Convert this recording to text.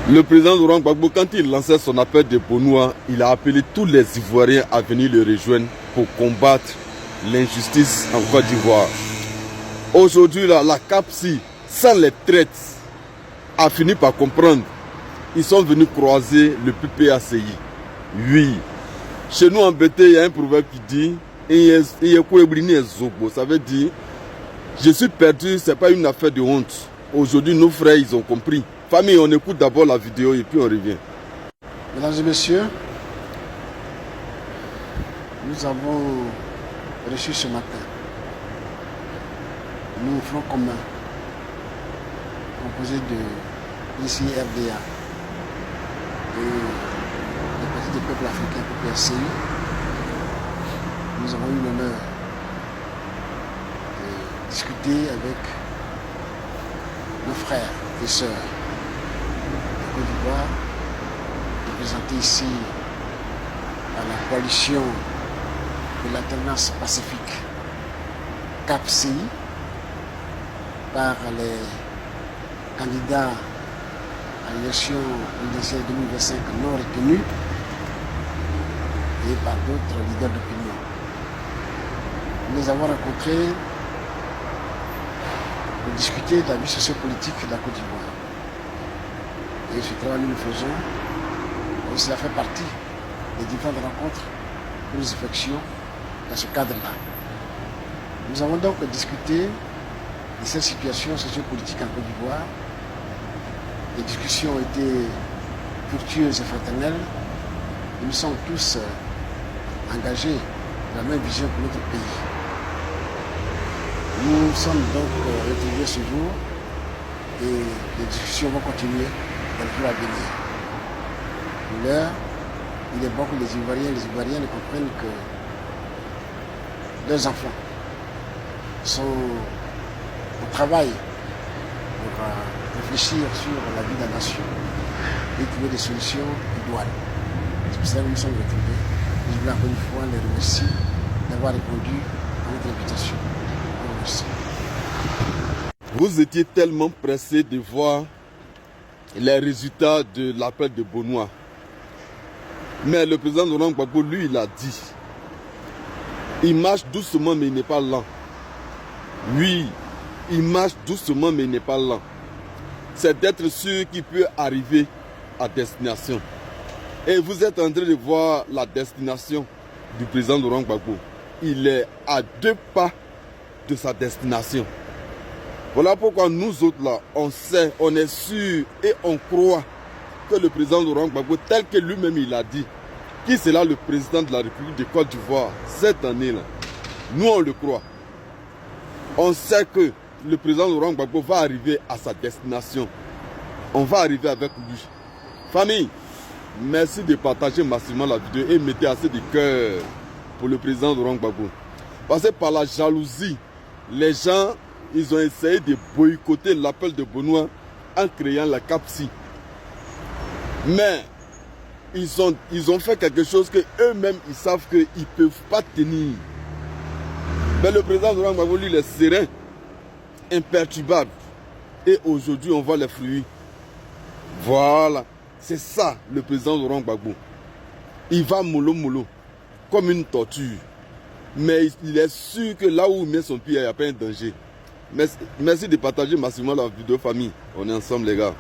Le président Laurent Gbagbo, quand il lançait son appel de Bonoua, il a appelé tous les Ivoiriens à venir le rejoindre pour combattre l'injustice en Côte d'Ivoire. Aujourd'hui, la CAPSI, sans les traites, a fini par comprendre. Ils sont venus croiser le PPACI. Oui. Chez nous en BT, il y a un proverbe qui dit ça veut dire je suis perdu, ce n'est pas une affaire de honte. Aujourd'hui, nos frères, ils ont compris. Famille, on écoute d'abord la vidéo et puis on revient. Mesdames et messieurs, nous avons reçu ce matin nous Front commun, composé de ici RDA et le Parti des peuples africains, PPACI. Nous avons eu l'honneur de discuter avec nos frères et sœurs de Côte d'Ivoire, représentés ici par la coalition de l'alternance pacifique CAPSI, par les candidats à l'élection présidentielle 2025 non retenus et par d'autres leaders d'opinion. Nous les avons rencontrés pour discuter de la vie sociopolitique de la Côte d'Ivoire. Et ce travail nous le faisons, et cela fait partie des différentes rencontres que nous effectuons dans ce cadre-là. Nous avons donc discuté de cette situation sociopolitique en Côte d'Ivoire. Les discussions ont été fructueuses et fraternelles. Nous sommes tous engagés dans la même vision pour notre pays. Nous sommes donc retrouvés ce jour et les discussions vont continuer dans le jour à venir. Pour l'heure, il est bon que les Ivoiriennes comprennent que leurs enfants sont au travail pour réfléchir sur la vie de la nation et trouver des solutions idoines. C'est pour ça que nous sommes retrouvés. Je voulais encore une fois les remercier d'avoir répondu à notre invitation. Merci. Vous étiez tellement pressé de voir les résultats de l'appel de Bonoua. Mais le président Laurent Gbagbo, lui, il a dit, il marche doucement mais il n'est pas lent. Oui, il marche doucement mais il n'est pas lent. C'est d'être sûr qu'il peut arriver à destination. Et vous êtes en train de voir la destination du président Laurent Gbagbo. Il est à 2 pas de sa destination. Voilà pourquoi nous autres là, on sait, on est sûr et on croit que le président Laurent Gbagbo, tel que lui-même il a dit, qui sera le président de la République de Côte d'Ivoire cette année-là, nous on le croit. On sait que le président Laurent Gbagbo va arriver à sa destination. On va arriver avec lui. Famille, merci de partager massivement la vidéo et mettez assez de cœur pour le président Laurent Gbagbo. Parce que par la jalousie, les gens, ils ont essayé de boycotter l'appel de Bonoua en créant la CAPSI. Mais ils ont fait quelque chose que eux-mêmes, ils savent qu'ils ne peuvent pas tenir. Mais le président Laurent Gbagbo, lui, il est serein, imperturbable. Et aujourd'hui, on voit les fruits. Voilà. C'est ça, le président Laurent Gbagbo. Il va mollo, comme une tortue. Mais il est sûr que là où il met son pied, il n'y a pas un danger. Merci de partager massivement la vidéo, famille. On est ensemble, les gars.